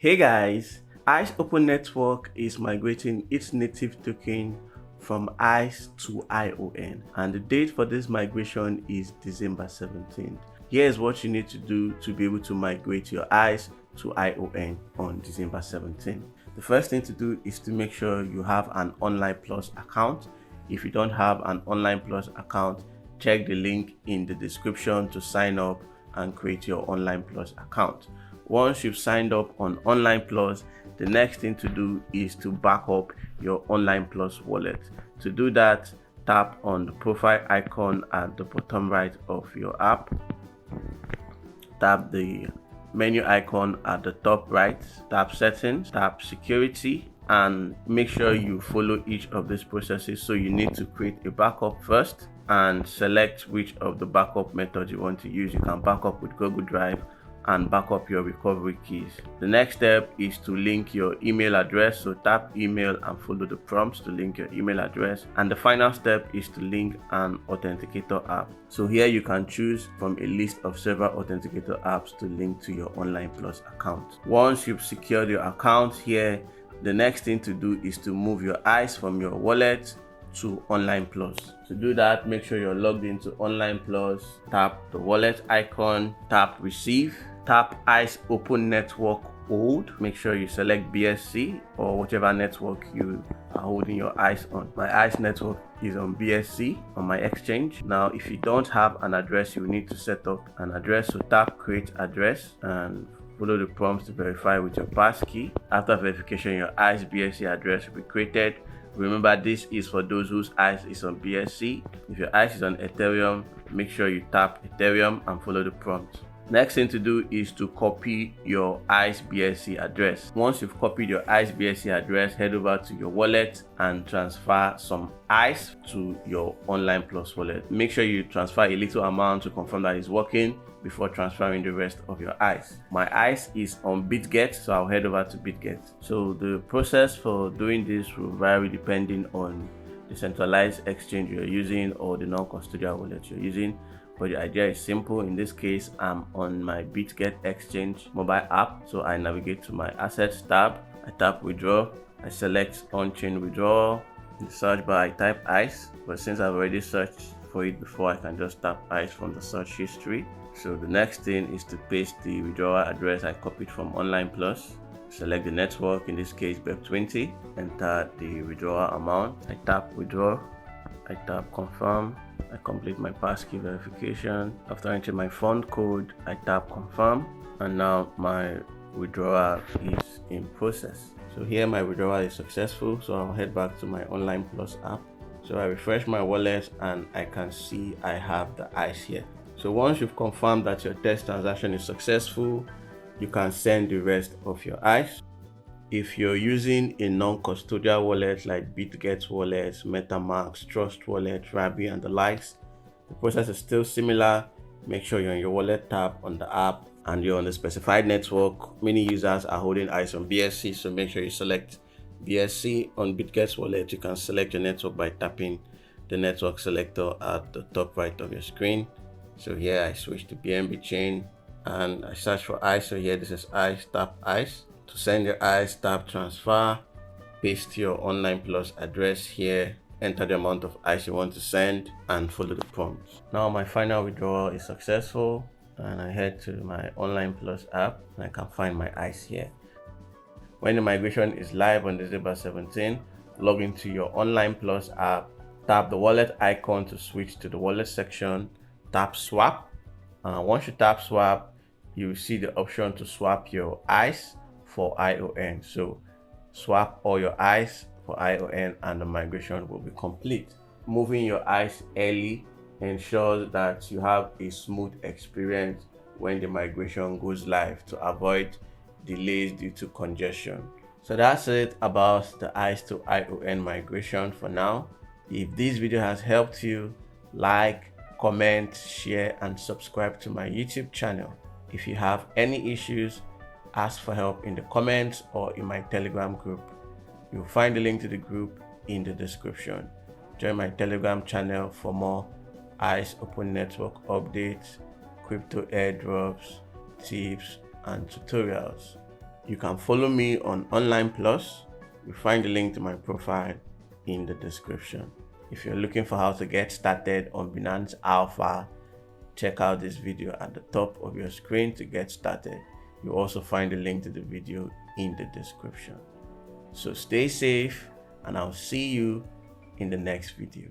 Hey guys, ICE Open Network is migrating its native token from ICE to ION, and the date for this migration is December 17th. Here's what you need to do to be able to migrate your ICE to ION on December 17th. The first thing to do is to make sure you have an Online Plus account. If you don't have an Online Plus account, check the link in the description to sign up and create your Online Plus account. Once you've signed up on Online Plus, the next thing to do is to back up your Online Plus wallet. To do that, tap on the profile icon at the bottom right of your app. Tap the menu icon at the top right, tap settings, tap security, and make sure you follow each of these processes. So you need to create a backup first and select which of the backup methods you want to use. You can back up with Google Drive and back up your recovery keys. The next step is to link your email address. So tap email and follow the prompts to link your email address. And the final step is to link an authenticator app. So here you can choose from a list of several authenticator apps to link to your Online Plus account. Once you've secured your account here, the next thing to do is to move your ICE from your wallet to Online Plus. To do that, make sure you're logged into Online Plus, tap the wallet icon, tap receive, tap ICE Open Network Hold. Make sure you select BSC or whichever network you are holding your ICE on. My ICE network is on BSC on my exchange. Now, if you don't have an address, you need to set up an address. So tap create address and follow the prompts to verify with your passkey. After verification, your ICE BSC address will be created. Remember, this is for those whose ICE is on BSC. If your ICE is on Ethereum, make sure you tap Ethereum and follow the prompts. Next thing to do is to copy your ICE BSC address. Once you've copied your ICE BSC address, head over to your wallet and transfer some ICE to your Online Plus wallet. Make sure you transfer a little amount to confirm that it's working before transferring the rest of your ICE. My ICE is on BitGet, so I'll head over to BitGet. So the process for doing this will vary depending on the centralized exchange you're using or the non-custodial wallet you're using. But the idea is simple. In this case, I'm on my BitGet exchange mobile app. So I navigate to my assets tab. I tap withdraw. I select on-chain withdrawal. In the search bar, I type ICE. But since I've already searched for it before, I can just tap ICE from the search history. So the next thing is to paste the withdrawal address I copied from Online Plus. Select the network, in this case BEP20. Enter the withdrawal amount. I tap withdraw. I tap confirm. I complete my passkey verification. After entering my fund code, I tap confirm, and now my withdrawal is in process. So here my withdrawal is successful, so I'll head back to my Online Plus app. So I refresh my wallet and I can see I have the ICE here. So once you've confirmed that your test transaction is successful, you can send the rest of your ICE. If you're using a non-custodial wallet like BitGet wallets, MetaMask, Trust Wallet, Rabi, and the likes, the process is still similar. Make sure you're on your wallet tab on the app and you're on the specified network. Many users are holding ICE on BSC, so make sure you select BSC. On BitGet wallet, you can select your network by tapping the network selector at the top right of your screen. So here I switch to BNB chain and I search for ICE. So here this is ICE, tap ICE. To send your ICE, tap transfer, paste your Online Plus address here, enter the amount of ICE you want to send, and follow the prompts. Now my final withdrawal is successful, and I head to my Online Plus app and I can find my ICE here. When the migration is live on December 17, log into your Online Plus app, tap the wallet icon to switch to the wallet section, tap swap. Once you tap swap, you will see the option to swap your ICE for ION. So swap all your ICE for ION and the migration will be complete. Moving your ICE early ensures that you have a smooth experience when the migration goes live to avoid delays due to congestion. So that's it about the ICE to ION migration for now. If this video has helped you, like, comment, share, and subscribe to my YouTube channel. If you have any issues, ask for help in the comments or in my Telegram group. You'll find the link to the group in the description. Join my Telegram channel for more ICE Open Network updates, crypto airdrops, tips, and tutorials. You can follow me on Online Plus. You'll find the link to my profile in the description. If you're looking for how to get started on Binance Alpha, check out this video at the top of your screen to get started. You'll also find the link to the video in the description. So stay safe, and I'll see you in the next video.